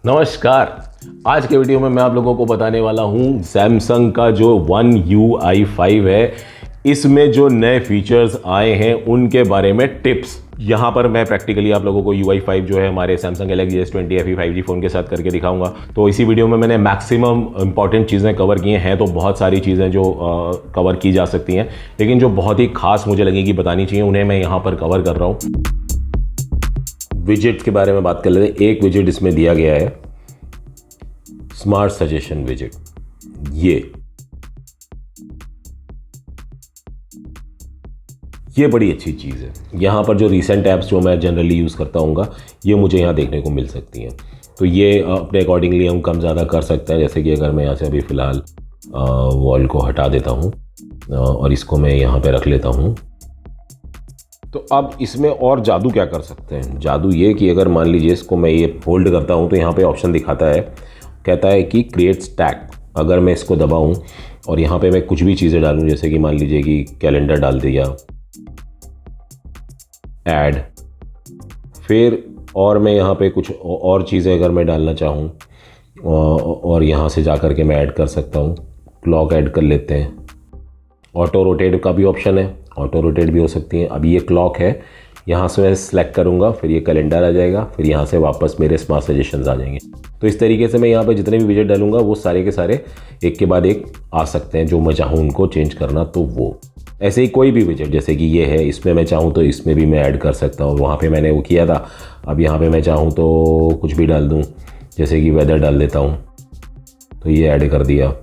नमस्कार। आज के वीडियो में मैं आप लोगों को बताने वाला हूं सैमसंग का जो One UI5 है, इसमें जो नए फीचर्स आए हैं उनके बारे में टिप्स। यहां पर मैं प्रैक्टिकली आप लोगों को UI5 जो है हमारे Samsung Galaxy S20 FE 5G phone के साथ करके दिखाऊंगा। तो इसी वीडियो में मैंने मैक्सिमम इंपॉर्टेंट चीज़ें कवर की हैं। तो बहुत सारी चीज़ें जो कवर की जा सकती हैं, लेकिन जो बहुत ही खास मुझे लगेगी बतानी चाहिए उन्हें मैं यहाँ पर कवर कर रहा हूँ। विजेट के बारे में बात कर लेते हैं। एक विजेट इसमें दिया गया है, स्मार्ट सजेशन विजेट। ये बड़ी अच्छी चीज़ है। यहाँ पर जो रीसेंट ऐप्स जो मैं जनरली यूज़ करता हूँ ये मुझे यहाँ देखने को मिल सकती हैं। तो ये अपने अकॉर्डिंगली हम कम ज़्यादा कर सकते हैं। जैसे कि अगर मैं यहाँ से अभी फ़िलहाल वॉल को हटा देता हूँ और इसको मैं यहाँ पे रख लेता हूँ, तो अब इसमें और जादू क्या कर सकते हैं। जादू ये कि अगर मान लीजिए इसको मैं ये फोल्ड करता हूँ तो यहाँ पे ऑप्शन दिखाता है, कहता है कि क्रिएट स्टैक। अगर मैं इसको दबाऊँ और यहाँ पे मैं कुछ भी चीज़ें डालूँ, जैसे कि मान लीजिए कि कैलेंडर डाल दिया, ऐड, फिर और मैं यहाँ पे कुछ और चीज़ें अगर मैं डालना चाहूँ और यहाँ से जा कर के मैं ऐड कर सकता हूँ। क्लॉक ऐड कर लेते हैं। ऑटो रोटेट का भी ऑप्शन है, ऑटो रोटेट भी हो सकती है। अभी ये क्लॉक है, यहाँ से मैं सिलेक्ट करूँगा, फिर ये कैलेंडर आ जाएगा, फिर यहाँ से वापस मेरे स्मार्ट सजेशंस आ जाएंगे। तो इस तरीके से मैं यहाँ पे जितने भी विजेट डालूंगा वो सारे के सारे एक के बाद एक आ सकते हैं। जो मैं चाहूँ उनको चेंज करना तो वो ऐसे ही कोई भी विजेट, जैसे कि ये है, इसमें मैं चाहूँ तो इसमें भी मैं ऐड कर सकता हूँ। वहाँ पे मैंने वो किया था। अब यहाँ पे मैं चाहूँ तो कुछ भी डाल दूँ, जैसे कि वेदर डाल देता हूँ, तो ये ऐड कर दिया।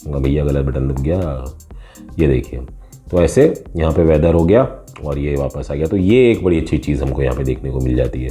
भैया गलत बटन दब गया, ये देखिए। तो ऐसे यहाँ पे वेदर हो गया और ये वापस आ गया। तो ये एक बड़ी अच्छी चीज़ हमको यहाँ पे देखने को मिल जाती है।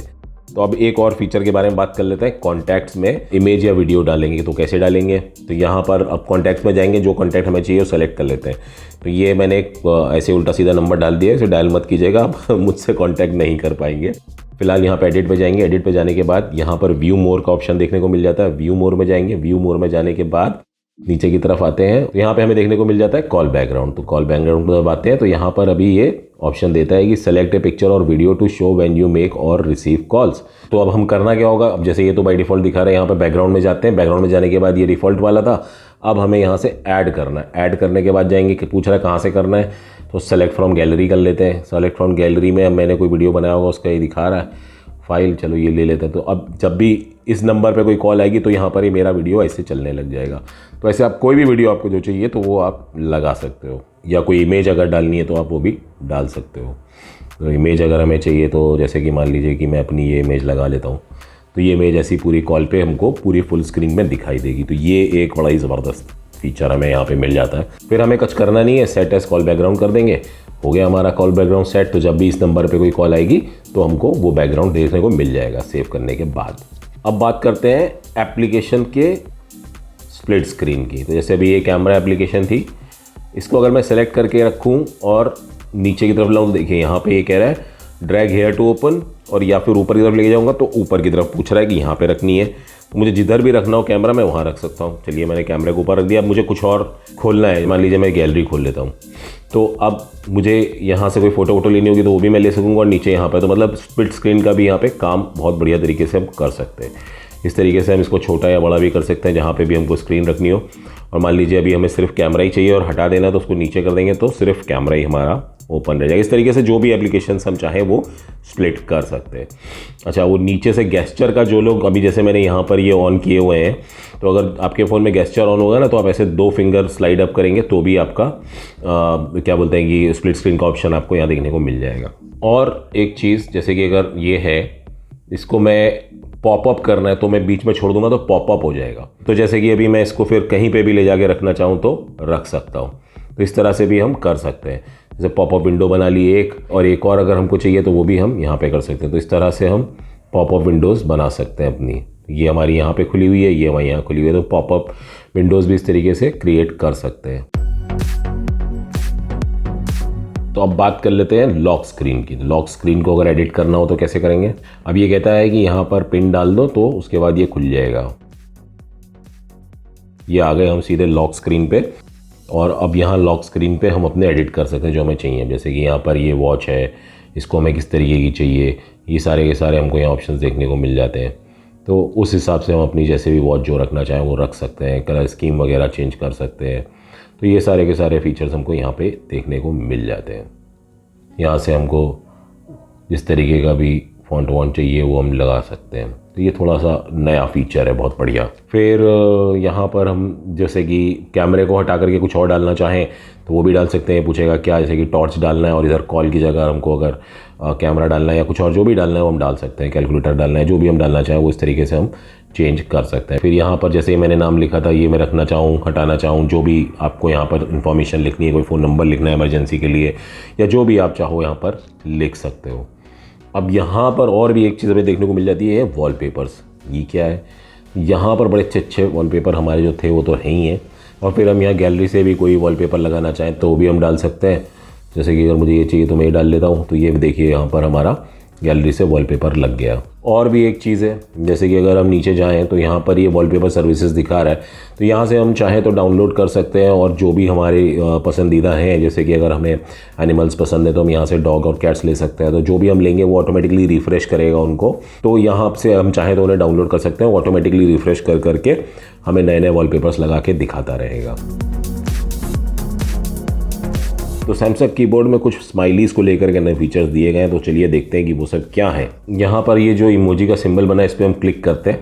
तो अब एक और फीचर के बारे में बात कर लेते हैं। कॉन्टैक्ट्स में इमेज या वीडियो डालेंगे तो कैसे डालेंगे। तो यहाँ पर अब कॉन्टैक्ट्स में जाएंगे, जो कॉन्टैक्ट हमें चाहिए वो सेलेक्ट कर लेते हैं। तो ये मैंने एक ऐसे उल्टा सीधा नंबर डाल दिया है, इसे डायल मत कीजिएगा, आप मुझसे कॉन्टैक्ट नहीं कर पाएंगे। फिलहाल यहाँ पे एडिट पे जाएंगे। एडिट पे जाने के बाद यहाँ पर व्यू मोर का ऑप्शन देखने को मिल जाता है। व्यू मोर में जाएंगे। व्यू मोर में जाने के बाद नीचे की तरफ आते हैं, तो यहाँ पे हमें देखने को मिल जाता है कॉल बैकग्राउंड। तो कॉल बैकग्राउंड पर दबाते हैं तो यहाँ पर अभी ये ऑप्शन देता है कि select a picture or video to show when you make or receive calls. तो अब हम करना क्या होगा, अब जैसे ये तो बाय डिफ़ॉल्ट दिखा रहे हैं, यहाँ पर बैकग्राउंड में जाते हैं। बैकग्राउंड में जाने के बाद ये डिफ़ॉल्ट वाला था, अब हमें यहाँ से ऐड करना है। ऐड करने के बाद जाएंगे कि पूछ रहा है कहाँ से करना है, तो सेलेक्ट फ्रॉम गैलरी कर लेते हैं। सेलेक्ट फ्रॉम गैलरी में मैंने कोई वीडियो बनाया होगा उसका ये दिखा रहा है फाइल, चलो ये ले लेते हैं। तो अब जब भी इस नंबर पे कोई कॉल आएगी तो यहाँ पर ही मेरा वीडियो ऐसे चलने लग जाएगा। तो ऐसे आप कोई भी वीडियो आपको जो चाहिए तो वो आप लगा सकते हो, या कोई इमेज अगर डालनी है तो आप वो भी डाल सकते हो। तो इमेज अगर हमें चाहिए तो जैसे कि मान लीजिए कि मैं अपनी ये इमेज लगा लेता हूँ, तो ये इमेज ऐसी पूरी कॉल पे हमको पूरी फुल स्क्रीन में दिखाई देगी। तो ये एक बड़ा ही ज़बरदस्त फीचर हमें यहाँ पे मिल जाता है। फिर हमें कुछ करना नहीं है, सेट एज कॉल बैकग्राउंड कर देंगे, हो गया हमारा कॉल बैकग्राउंड सेट। तो जब भी इस नंबर पे कोई कॉल आएगी तो हमको वो बैकग्राउंड देखने को मिल जाएगा सेव करने के बाद। अब बात करते हैं एप्लीकेशन के स्प्लिट स्क्रीन की। तो जैसे अभी ये कैमरा एप्लीकेशन थी, इसको अगर मैं सेलेक्ट करके रखूँ और नीचे की तरफ लाऊँ, देखिए यहाँ पे ये कह रहा है ड्रैग हेयर टू ओपन, और या फिर ऊपर की तरफ लेके जाऊँगा तो ऊपर की तरफ पूछ रहा है कि यहाँ पे रखनी है। तो मुझे जिधर भी रखना हो कैमरा मैं वहाँ रख सकता हूँ। चलिए मैंने कैमरे को ऊपर रख दिया। अब मुझे कुछ और खोलना है, मान लीजिए मैं गैलरी खोल लेता हूँ, तो अब मुझे यहाँ से कोई फ़ोटो वोटो लेनी होगी तो वो भी मैं ले सकूँगा। और नीचे यहाँ पे तो मतलब स्प्लिट स्क्रीन का भी यहाँ पे काम बहुत बढ़िया तरीके से हम कर सकते हैं। इस तरीके से हम इसको छोटा या बड़ा भी कर सकते हैं जहाँ पे भी हमको स्क्रीन रखनी हो। और मान लीजिए अभी हमें सिर्फ कैमरा ही चाहिए और हटा देना है, तो उसको नीचे कर देंगे तो सिर्फ कैमरा ही हमारा ओपन रह जाएगा। इस तरीके से जो भी एप्लीकेशंस हम चाहें वो स्प्लिट कर सकते हैं। अच्छा, वो नीचे से गेस्चर का जो लोग अभी जैसे मैंने यहाँ पर ये ऑन किए हुए हैं, तो अगर आपके फ़ोन में गेस्चर ऑन होगा ना तो आप ऐसे 2 फिंगर स्लाइड अप करेंगे तो भी आपका क्या बोलते हैं कि स्प्लिट स्क्रीन का ऑप्शन आपको यहाँ देखने को मिल जाएगा। और एक चीज़, जैसे कि अगर ये है, इसको मैं पॉपअप करना है तो मैं बीच में छोड़ दूंगा तो पॉपअप हो जाएगा। तो जैसे कि अभी मैं इसको फिर कहीं पे भी ले जाके रखना चाहूँ तो रख सकता हूँ। तो इस तरह से भी हम कर सकते हैं। जैसे पॉपअप विंडो बना ली एक, और एक और अगर हमको चाहिए तो वो भी हम यहाँ पे कर सकते हैं। तो इस तरह से हम पॉपअप विंडोज़ बना सकते हैं अपनी। ये हमारी यहाँ पे खुली हुई है, ये हमारी यहाँ खुली हुई है, तो पॉपअप विंडोज़ भी इस तरीके से क्रिएट कर सकते हैं। तो अब बात कर लेते हैं लॉक स्क्रीन की। लॉक स्क्रीन को अगर एडिट करना हो तो कैसे करेंगे। अब ये कहता है कि यहाँ पर पिन डाल दो तो उसके बाद ये खुल जाएगा। ये आ गए हम सीधे लॉक स्क्रीन पे, और अब यहाँ लॉक स्क्रीन पे हम अपने एडिट कर सकते हैं जो हमें चाहिए। जैसे कि यहाँ पर ये वॉच है, इसको हमें किस तरीके की चाहिए, ये सारे के सारे हमको यहाँ ऑप्शंस देखने को मिल जाते हैं। तो उस हिसाब से हम अपनी जैसे भी वॉच जो रखना चाहें वो रख सकते हैं, कलर स्कीम वगैरह चेंज कर सकते हैं। तो ये सारे के सारे फीचर्स हमको यहाँ पे देखने को मिल जाते हैं। यहाँ से हमको जिस तरीके का भी फ़ॉन्ट वॉन्ट चाहिए वो हम लगा सकते हैं। तो ये थोड़ा सा नया फीचर है, बहुत बढ़िया। फिर यहाँ पर हम जैसे कि कैमरे को हटा करके कुछ और डालना चाहें तो वो भी डाल सकते हैं। पूछेगा क्या, जैसे कि टॉर्च डालना है और इधर कॉल की जगह हमको अगर कैमरा डालना है या कुछ और जो भी डालना है वो हम डाल सकते हैं। कैलकुलेटर डालना है, जो भी हम डालना चाहें वो इस तरीके से हम चेंज कर सकते हैं। फिर यहाँ पर जैसे मैंने नाम लिखा था, ये मैं रखना चाहूँ, हटाना चाहूँ, जो भी आपको यहाँ पर इन्फॉर्मेशन लिखनी है, कोई फ़ोन नंबर लिखना है इमरजेंसी के लिए या जो भी आप चाहो यहाँ पर लिख सकते हो। अब यहाँ पर और भी एक चीज़ हमें देखने को मिल जाती है, वॉलपेपर्स। ये क्या है, यहाँ पर बड़े अच्छे अच्छे वॉलपेपर हमारे जो थे वो तो है ही हैं, और फिर हम यहाँ गैलरी से भी कोई वॉलपेपर लगाना चाहें तो भी हम डाल सकते हैं। जैसे कि अगर मुझे ये चाहिए तो मैं ये डाल लेता हूँ, तो ये देखिए यहाँ पर हमारा गैलरी से वॉलपेपर लग गया। और भी एक चीज़ है, जैसे कि अगर हम नीचे जाएं तो यहाँ पर ये वॉलपेपर सर्विसेज दिखा रहा है, तो यहाँ से हम चाहें तो डाउनलोड कर सकते हैं और जो भी हमारे पसंदीदा हैं, जैसे कि अगर हमें एनिमल्स पसंद है तो हम यहाँ से डॉग और कैट्स ले सकते हैं। तो जो भी हम लेंगे वो ऑटोमेटिकली रिफ़्रेश करेगा उनको, तो यहाँ से हम चाहें तो उन्हें डाउनलोड कर सकते हैं, ऑटोमेटिकली रिफ़्रेश कर करके हमें नए नए वॉलपेपर्स लगा के दिखाता रहेगा। तो सैमसंग कीबोर्ड में कुछ स्माइलीज़ को लेकर के नए फीचर्स दिए गए हैं, तो चलिए देखते हैं कि वो सब क्या है। यहाँ पर ये जो इमोजी का सिंबल बना है इस पर हम क्लिक करते हैं,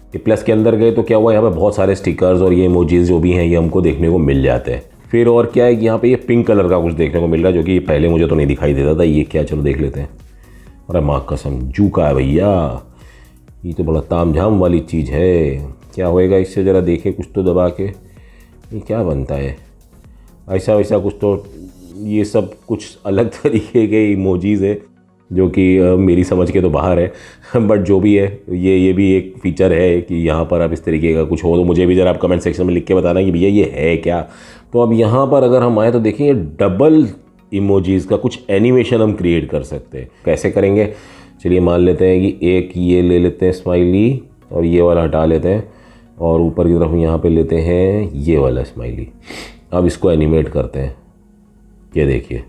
ये प्लस के अंदर गए तो क्या हुआ, यहाँ पे बहुत सारे स्टिकर्स और ये इमोजीज जो भी हैं ये हमको देखने को मिल जाते हैं। फिर और क्या है कि यहाँ पे ये पिंक कलर का कुछ देखने को मिल रहा है, जो कि पहले मुझे तो नहीं दिखाई देता था। ये क्या, चलो देख लेते हैं। अरे माँ कसम, जू का है भैया, ये तो बड़ा तामझाम वाली चीज़ है। क्या होएगा इससे, ज़रा देखें कुछ तो दबा के, ये क्या बनता है, ऐसा वैसा कुछ तो। ये सब कुछ अलग तरीके के इमोजीज़ है जो कि मेरी समझ के तो बाहर है, बट जो भी है ये भी एक फ़ीचर है कि यहाँ पर आप इस तरीके का कुछ हो तो मुझे भी ज़रा आप कमेंट सेक्शन में लिख के बताना कि भैया ये है क्या। तो अब यहाँ पर अगर हम आए तो देखिए ये डबल इमोजीज़ का कुछ एनिमेशन हम क्रिएट कर सकते हैं। कैसे करेंगे, चलिए मान लेते हैं कि एक ये ले लेते हैं स्माइली और ये वाला हटा लेते हैं, और ऊपर की तरफ यहाँ पे लेते हैं ये वाला स्माइली। अब इसको एनिमेट करते हैं, ये देखिए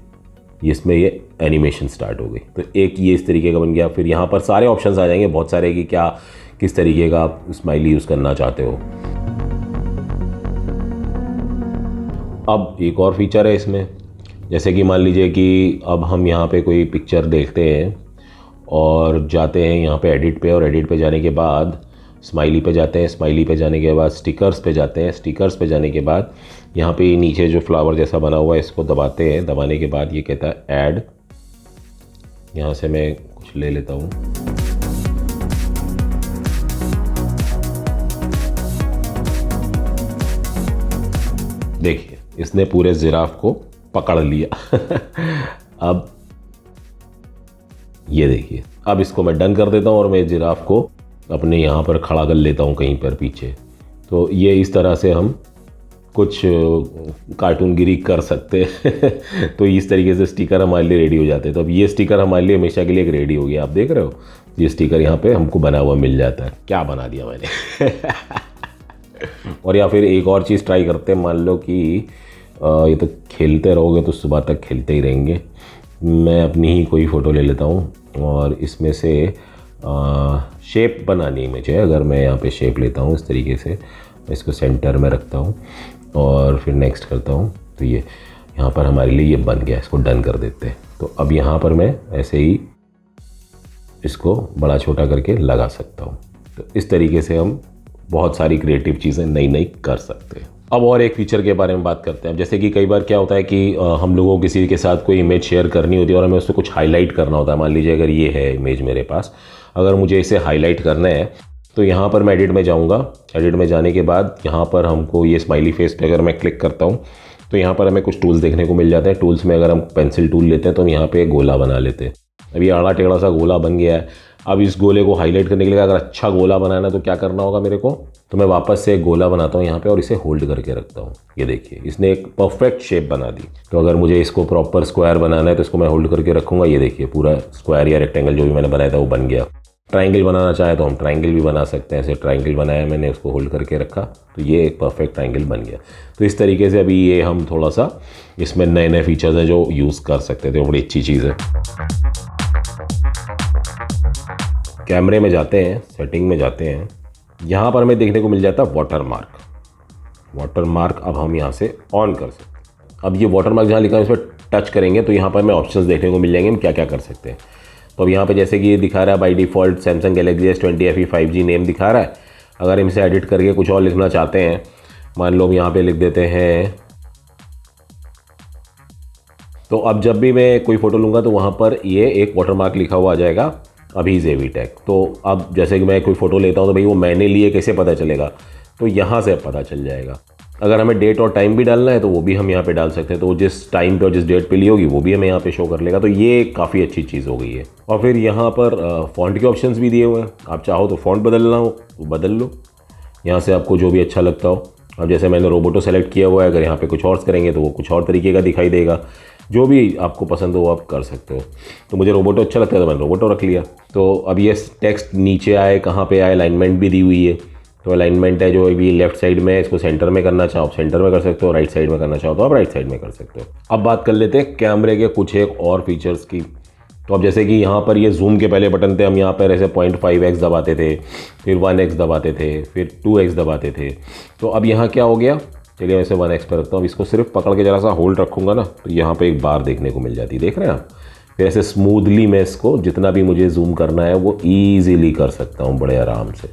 इसमें ये एनिमेशन स्टार्ट हो गई। तो एक ये इस तरीके का बन गया। फिर यहाँ पर सारे ऑप्शंस आ जाएंगे बहुत सारे कि क्या किस तरीके का आप स्माइली यूज़ करना चाहते हो। अब एक और फीचर है इसमें, जैसे कि मान लीजिए कि अब हम यहाँ पे कोई पिक्चर देखते हैं और जाते हैं यहाँ पे एडिट पे, और एडिट पे जाने के बाद स्माइली पे जाते हैं, स्माइली पे जाने के बाद स्टिकर्स पे जाते हैं, स्टिकर्स पे जाने के बाद यहाँ पे नीचे जो फ्लावर जैसा बना हुआ है इसको दबाते हैं। दबाने के बाद ये कहता है ऐड, यहाँ से मैं कुछ ले लेता हूँ। देखिए इसने पूरे जिराफ को पकड़ लिया। अब ये देखिए, अब इसको मैं डन कर देता हूँ और मैं जिराफ को अपने यहाँ पर खड़ा कर लेता हूँ कहीं पर पीछे। तो ये इस तरह से हम कुछ कार्टूनगिरी कर सकते हैं। तो इस तरीके से स्टिकर हमारे लिए रेडी हो जाते हैं। तो अब ये स्टिकर हमारे लिए हमेशा के लिए एक रेडी हो गया। आप देख रहे हो ये स्टिकर यहाँ पे हमको बना हुआ मिल जाता है। क्या बना दिया मैंने। और या फिर एक और चीज़ ट्राई करते हैं, मान लो कि ये तो खेलते रहोगे तो सुबह तक खेलते ही रहेंगे। मैं अपनी ही कोई फ़ोटो ले लेता हूँ और इसमें से शेप बनानी है मुझे। अगर मैं यहाँ पे शेप लेता हूँ इस तरीके से, इसको सेंटर में रखता हूँ और फिर नेक्स्ट करता हूँ, तो ये यहाँ पर हमारे लिए ये बन गया। इसको डन कर देते हैं। तो अब यहाँ पर मैं ऐसे ही इसको बड़ा छोटा करके लगा सकता हूँ। तो इस तरीके से हम बहुत सारी क्रिएटिव चीज़ें नई नई कर सकते हैं। अब और एक फीचर के बारे में बात करते हैं। जैसे कि कई बार क्या होता है कि हम लोगों को किसी के साथ कोई इमेज शेयर करनी होती है और हमें उससे कुछ हाईलाइट करना होता है। मान लीजिए अगर ये है इमेज मेरे पास, अगर मुझे इसे हाईलाइट करना है तो यहाँ पर मैं एडिट में जाऊँगा। एडिट में जाने के बाद यहाँ पर हमको ये स्माइली फेस पे अगर मैं क्लिक करता हूँ तो यहाँ पर हमें कुछ टूल्स देखने को मिल जाते हैं। टूल्स में अगर हम पेंसिल टूल लेते हैं तो हम यहाँ पे एक गोला बना लेते हैं। अब ये आड़ा टेढ़ा सा गोला बन गया है। अब इस गोले को हाईलाइट करने के लिए अगर अच्छा गोला बनाना है तो क्या करना होगा मेरे को, तो मैं वापस से एक गोला बनाता हूँ यहाँ पे और इसे होल्ड करके रखता हूँ। ये देखिए इसने एक परफेक्ट शेप बना दी। तो अगर मुझे इसको प्रॉपर स्क्वायर बनाना है तो इसको मैं होल्ड करके रखूँगा। ये देखिए पूरा स्क्वायर या रेक्टेंगल जो भी मैंने बनाया था वो बन गया। ट्राइंगल बनाना चाहे तो हम ट्राइंगल भी बना सकते हैं। ऐसे ट्राइंगल बनाया मैंने, उसको होल्ड करके रखा तो ये एक परफेक्ट ट्राइंगल बन गया। तो इस तरीके से अभी ये हम थोड़ा सा इसमें नए नए फीचर्स हैं जो यूज़ कर सकते थे। बड़ी अच्छी चीज़ है। कैमरे में जाते हैं, सेटिंग में जाते हैं, यहाँ पर हमें देखने को मिल जाता है वाटर मार्क। वाटर मार्क अब हम यहाँ से ऑन कर सकते हैं। अब ये वाटर मार्क जहाँ लिखा है उस पर टच करेंगे तो यहाँ पर हमें ऑप्शंस देखने को मिल जाएंगे हम क्या क्या कर सकते हैं। तो अब यहाँ पे जैसे कि ये दिखा रहा है by default Samsung Galaxy S20 FE 5G name दिखा रहा है। अगर हम इसे एडिट करके कुछ और लिखना चाहते हैं, मान लो हम यहाँ पे लिख देते हैं, तो अब जब भी मैं कोई फ़ोटो लूँगा तो वहाँ पर ये एक वाटरमार्क लिखा हुआ आ जाएगा, अभी जेवी टैग। तो अब जैसे कि मैं कोई फ़ोटो लेता हूँ तो भाई वो मैंने लिए कैसे पता चलेगा, तो यहाँ से पता चल जाएगा। अगर हमें डेट और टाइम भी डालना है तो वो भी हम यहाँ पे डाल सकते हैं, तो जिस टाइम पे और जिस डेट पे ली होगी वो भी हमें यहाँ पे शो कर लेगा। तो ये काफ़ी अच्छी चीज़ हो गई है। और फिर यहाँ पर फ़ॉन्ट के ऑप्शंस भी दिए हुए हैं, आप चाहो तो फ़ॉन्ट बदलना हो तो बदल लो, यहाँ से आपको जो भी अच्छा लगता हो। अब जैसे मैंने रोबोटो सेलेक्ट किया हुआ है, अगर यहाँ पे कुछ और करेंगे तो वो कुछ और तरीके का दिखाई देगा। जो भी आपको पसंद हो वो आप कर सकते हो। तो मुझे रोबोटो अच्छा लगता है तो मैंने रोबोटो रख लिया। तो अब ये टेक्स्ट नीचे आए, कहाँ पे आए, अलाइनमेंट भी दी हुई है। तो अलाइनमेंट है जो भी लेफ्ट साइड में, इसको सेंटर में करना चाहो सेंटर में कर सकते हो, राइट साइड में करना चाहो तो आप राइट साइड में कर सकते हो। अब बात कर लेते हैं कैमरे के कुछ एक और फीचर्स की। तो अब जैसे कि यहाँ पर ये जूम के पहले बटन थे, हम यहाँ पर ऐसे 0.5x दबाते थे, फिर 1x दबाते थे, फिर 2x दबाते थे। तो अब यहाँ क्या हो गया, चलिए मैं इसे 1x पर रखता हूँ। इसको सिर्फ पकड़ के ज़रा सा होल्ड रखूँगा ना तो यहाँ पे एक बार देखने को मिल जाती है, देख रहे हैं आप। फिर ऐसे स्मूथली मैं इसको जितना भी मुझे जूम करना है वो ईजीली कर सकता हूँ बड़े आराम से।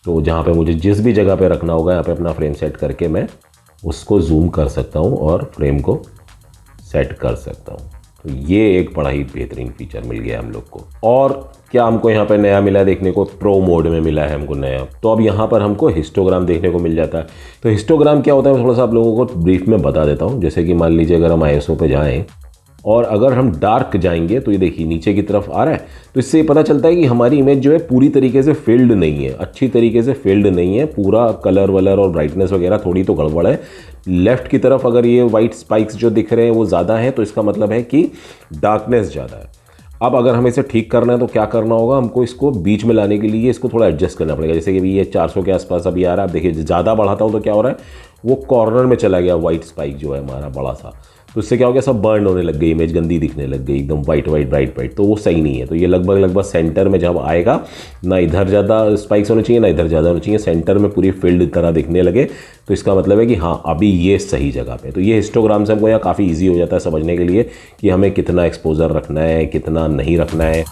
तो जहाँ पे मुझे जिस भी जगह पे रखना होगा यहाँ पे अपना फ्रेम सेट करके मैं उसको जूम कर सकता हूँ और फ्रेम को सेट कर सकता हूँ। तो ये एक बड़ा ही बेहतरीन फीचर मिल गया हम लोग को। और क्या हमको यहाँ पे नया मिला देखने को, प्रो मोड में मिला है हमको नया। तो अब यहाँ पर हमको हिस्टोग्राम देखने को मिल जाता है। तो हिस्टोग्राम क्या होता है मैं थोड़ा सा आप लोगों को ब्रीफ में बता देता हूँ। जैसे कि मान लीजिए अगर हम ISO पे जाएँ और अगर हम डार्क जाएंगे तो ये देखिए नीचे की तरफ आ रहा है, तो इससे पता चलता है कि हमारी इमेज जो है पूरी तरीके से फिल्ड नहीं है, अच्छी तरीके से फिल्ड नहीं है, पूरा कलर वलर और ब्राइटनेस वगैरह थोड़ी तो गड़बड़ है। लेफ्ट की तरफ अगर ये वाइट स्पाइक्स जो दिख रहे हैं वो ज़्यादा है तो इसका मतलब है कि डार्कनेस ज़्यादा है। अब अगर हमें इसे ठीक करना है तो क्या करना होगा, हमको इसको बीच में लाने के लिए इसको थोड़ा एडजस्ट करना पड़ेगा। जैसे कि ये 400 के आसपास अभी आ रहा है, आप देखिए ज़्यादा बढ़ाता हूँ तो क्या हो रहा है, वो कॉर्नर में चला गया वाइट स्पाइक जो है हमारा बड़ा सा। तो इससे क्या हो गया, सब बर्न होने लग गई, इमेज गंदी दिखने लग गई, एकदम वाइट वाइट ब्राइट ब्राइट, तो वो सही नहीं है। तो ये लगभग सेंटर में जब आएगा, ना इधर ज़्यादा स्पाइक्स होने चाहिए ना इधर ज़्यादा होने चाहिए, सेंटर में पूरी फील्ड तरह दिखने लगे, तो इसका मतलब है कि हाँ अभी ये सही जगह पे। तो ये हिस्टोग्राम से हमको यहाँ काफ़ी ईजी हो जाता है समझने के लिए कि हमें कितना एक्सपोजर रखना है, कितना नहीं रखना है।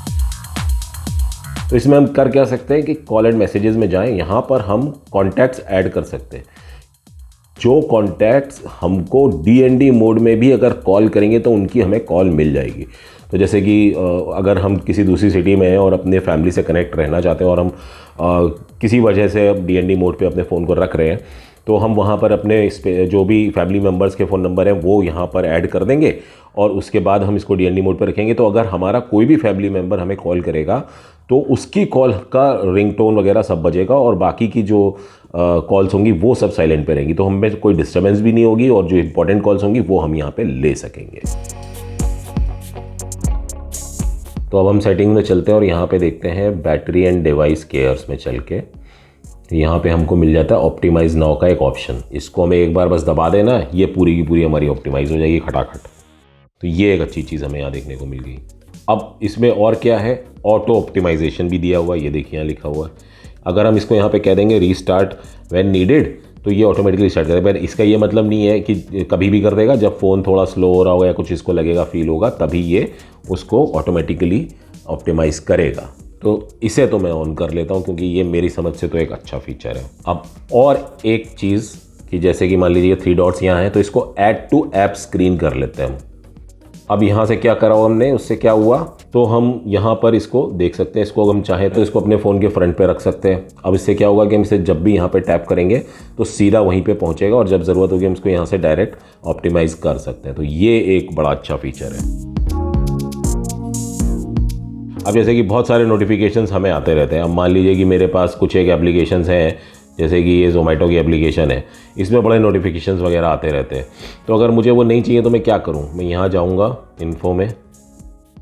तो इसमें हम कर क्या सकते हैं कि कॉल एंड मैसेजेस में जाएं, यहाँ पर हम कॉन्टैक्ट्स ऐड कर सकते हैं। जो कॉन्टैक्ट्स हमको DND मोड में भी अगर कॉल करेंगे तो उनकी हमें कॉल मिल जाएगी। तो जैसे कि अगर हम किसी दूसरी सिटी में हैं और अपने फैमिली से कनेक्ट रहना चाहते हैं और हम किसी वजह से DND मोड पे अपने फ़ोन को रख रहे हैं, तो हम वहाँ पर अपने इस पे जो भी फैमिली मेम्बर्स के फ़ोन नंबर हैं वो यहाँ पर ऐड कर देंगे और उसके बाद हम इसको DND मोड पर रखेंगे। तो अगर हमारा कोई भी फैमिली मेम्बर हमें कॉल करेगा तो उसकी कॉल का रिंगटोन वगैरह सब बजेगा और बाकी की जो कॉल्स होंगी वो सब साइलेंट पे रहेंगी, तो हमें कोई डिस्टर्बेंस भी नहीं होगी और जो इंपॉर्टेंट कॉल्स होंगी वो हम यहाँ पे ले सकेंगे। तो अब हम सेटिंग में चलते हैं और यहाँ पे देखते हैं बैटरी एंड डिवाइस केयर्स में चल के यहाँ पे हमको मिल जाता है ऑप्टिमाइज नाउ का एक ऑप्शन। इसको हमें एक बार बस दबा देना, ये पूरी की पूरी हमारी ऑप्टिमाइज हो जाएगी खटाखट। तो ये एक अच्छी चीज़ हमें यहाँ देखने को मिल गई। अब इसमें और क्या है, ऑटो ऑप्टिमाइजेशन भी दिया हुआ है, ये देखिए यहाँ लिखा हुआ है। अगर हम इसको यहाँ पे कह देंगे रीस्टार्ट व्हेन नीडेड तो ये ऑटोमेटिकली स्टार्ट करेगा। पर इसका ये मतलब नहीं है कि कभी भी कर देगा, जब फ़ोन थोड़ा स्लो हो रहा होगा या कुछ इसको लगेगा फील होगा तभी ये उसको ऑटोमेटिकली ऑप्टिमाइज़ करेगा। तो इसे तो मैं ऑन कर लेता हूँ क्योंकि ये मेरी समझ से तो एक अच्छा फीचर है। अब और एक चीज़ कि जैसे कि मान लीजिए 3 डॉट्स यहाँ हैं तो इसको ऐड टू ऐप स्क्रीन कर लेते हैं हम। अब यहाँ से क्या करा हमने, उससे क्या हुआ, तो हम यहाँ पर इसको देख सकते हैं। इसको हम चाहें तो इसको अपने फ़ोन के फ्रंट पे रख सकते हैं। अब इससे क्या होगा कि हम इसे जब भी यहाँ पे टैप करेंगे तो सीधा वहीं पे पहुँचेगा और जब ज़रूरत होगी हम इसको यहाँ से डायरेक्ट ऑप्टिमाइज़ कर सकते हैं। तो ये एक बड़ा अच्छा फीचर है। अब जैसे कि बहुत सारे नोटिफिकेशंस हमें आते रहते हैं। अब मान लीजिए कि मेरे पास कुछ एक एप्लीकेशंस हैं, जैसे कि ये ज़ोमैटो की एप्लीकेशन है, इसमें बड़े नोटिफिकेशंस वगैरह आते रहते हैं। तो अगर मुझे वो नहीं चाहिए तो मैं क्या करूँ, मैं यहाँ जाऊँगा इन्फो में,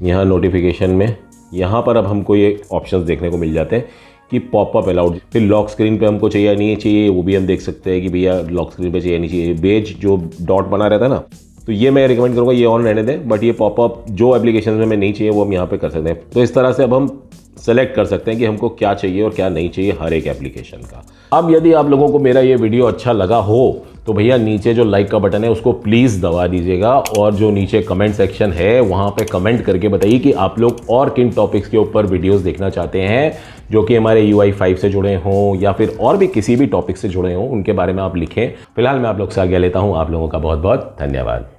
यहाँ नोटिफिकेशन में, यहाँ पर अब हमको ये ऑप्शंस देखने को मिल जाते हैं कि पॉपअप अलाउड। फिर लॉक स्क्रीन पे हमको चाहिए नहीं चाहिए वो भी हम देख सकते हैं कि भैया लॉक स्क्रीन पे चाहिए नहीं चाहिए। बेज जो डॉट बना रहता है ना, तो ये मैं रिकमेंड करूँगा ये ऑन रहने दें, बट ये पॉपअप जो एप्लीकेशन में नहीं चाहिए वो हम यहाँ पे कर सकते हैं। तो इस तरह से अब हम सेलेक्ट कर सकते हैं कि हमको क्या चाहिए और क्या नहीं चाहिए हर एक एप्लीकेशन का। अब यदि आप लोगों को मेरा ये वीडियो अच्छा लगा हो तो भैया नीचे जो लाइक का बटन है उसको प्लीज़ दबा दीजिएगा, और जो नीचे कमेंट सेक्शन है वहाँ पे कमेंट करके बताइए कि आप लोग और किन टॉपिक्स के ऊपर वीडियोस देखना चाहते हैं, जो कि हमारे UI 5 से जुड़े हों या फिर और भी किसी भी टॉपिक से जुड़े हों, उनके बारे में आप लिखें। फिलहाल मैं आप लोग से आज्ञा लेता हूँ। आप लोगों का बहुत बहुत धन्यवाद।